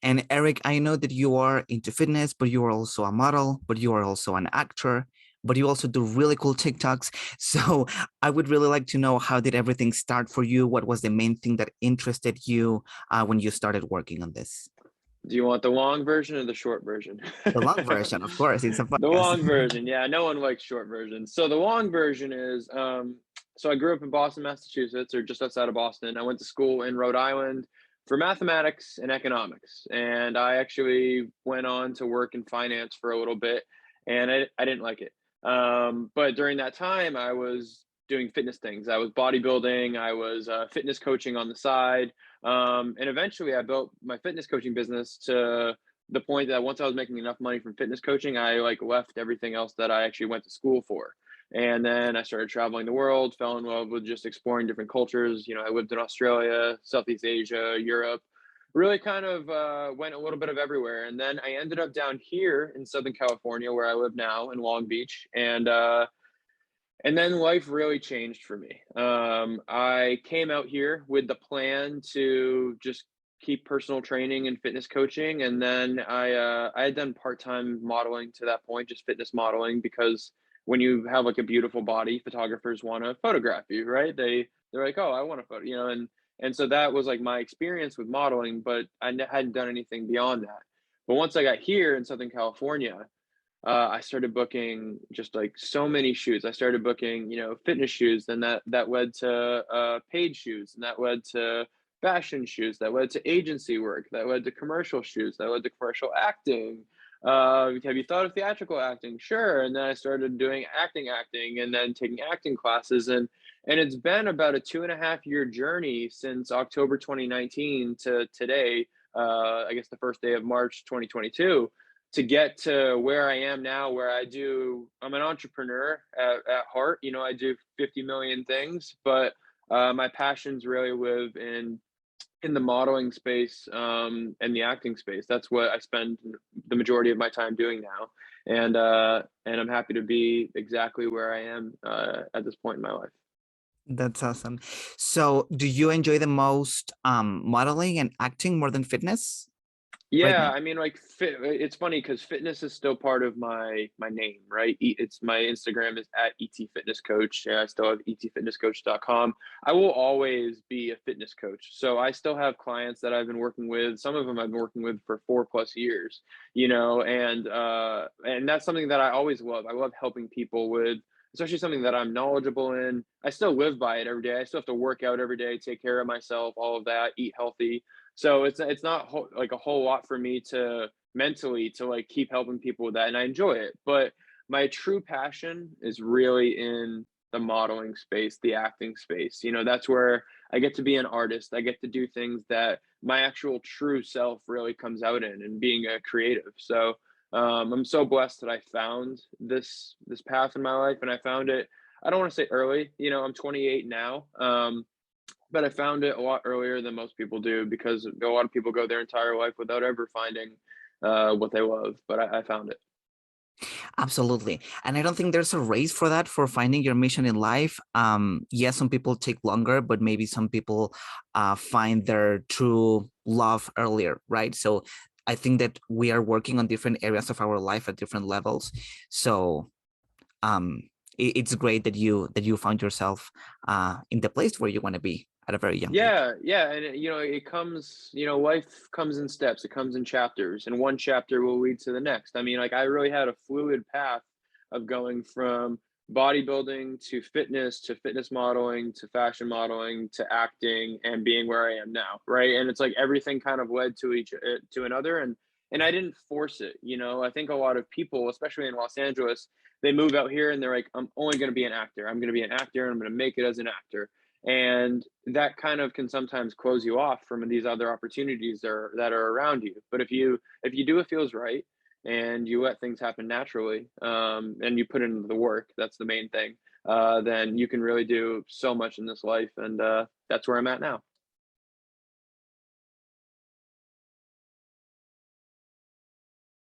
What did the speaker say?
And Eric, I know that you are into fitness, but you are also a model, but you are also an actor, but you also do really cool TikToks. So I would really like to know, how did everything start for you? What was the main thing that interested you when you started working on this? Do you want the long version or the short version? The long version, of course, it's a The podcast. long version, yeah, no one likes short versions. So the long version is, so I grew up in Boston, Massachusetts, or just outside of Boston. I went to school in Rhode Island for mathematics and economics, and I actually went on to work in finance for a little bit, and I didn't like it. But during that time, I was doing fitness things. I was bodybuilding. I was fitness coaching on the side, and eventually, I built my fitness coaching business to the point that once I was making enough money from fitness coaching, I like left everything else that I actually went to school for. And then I started traveling the world, fell in love with just exploring different cultures. You know, I lived in Australia, Southeast Asia, Europe, really kind of went a little bit of everywhere. And then I ended up down here in Southern California, where I live now in Long Beach. And then life really changed for me. I came out here with the plan to just keep personal training and fitness coaching, and then I had done part time modeling to that point, just fitness modeling, because when you have like a beautiful body, photographers want to photograph you, right? They're like, oh, I want to photo, you know, and so that was like my experience with modeling, but hadn't done anything beyond that. But once I got here in Southern California, I started booking just like so many shoes. I started booking, you know, fitness shoes, then that led to paid shoes, and that led to fashion shoes, that led to agency work, that led to commercial shoes, that led to commercial acting. Have you thought of theatrical acting? Sure. And then I started doing acting, and then taking acting classes, and it's been about a 2.5 year journey since October 2019 to today. I guess the first day of March 2022, to get to where I am now, where I'm an entrepreneur at heart. You know, I do 50 million things, but my passions really live in the modeling space, and the acting space. That's what I spend the majority of my time doing now, and I'm happy to be exactly where I am at this point in my life. That's awesome. So do you enjoy the most modeling and acting more than fitness right Yeah, now? I mean, like, it's funny because fitness is still part of my name, right? It's my Instagram is at ET Fitness Coach. Yeah, I still have etfitnesscoach.com. I will always be a fitness coach. So I still have clients that I've been working with. Some of them I've been working with for 4+ years, you know, and that's something that I always love. I love helping people with, especially something that I'm knowledgeable in. I still live by it every day. I still have to work out every day, take care of myself, all of that, eat healthy. So it's not like a whole lot for me to mentally to like keep helping people with that, and I enjoy it. But my true passion is really in the modeling space, the acting space. You know, that's where I get to be an artist. I get to do things that my actual true self really comes out in, and being a creative. So I'm so blessed that I found this path in my life, and I found it. I don't want to say early. You know, I'm 28 now. But I found it a lot earlier than most people do, because a lot of people go their entire life without ever finding what they love. But I found it. Absolutely. And I don't think there's a race for that, for finding your mission in life. Yes, some people take longer, but maybe some people find their true love earlier, right? So I think that we are working on different areas of our life at different levels. So um, it's great that you found yourself in the place where you want to be at a very young age. Yeah, yeah, and you know, it comes. You know, life comes in steps. It comes in chapters, and one chapter will lead to the next. I mean, like, I really had a fluid path of going from bodybuilding to fitness modeling to fashion modeling to acting and being where I am now, right? And it's like everything kind of led to each to another, and I didn't force it. You know, I think a lot of people, especially in Los Angeles, they move out here and they're like, I'm only going to be an actor. I'm going to be an actor, and I'm going to make it as an actor, and that kind of can sometimes close you off from these other opportunities that are around you. But if you do what feels right, and you let things happen naturally, and you put in the work, that's the main thing, then you can really do so much in this life, and that's where I'm at now.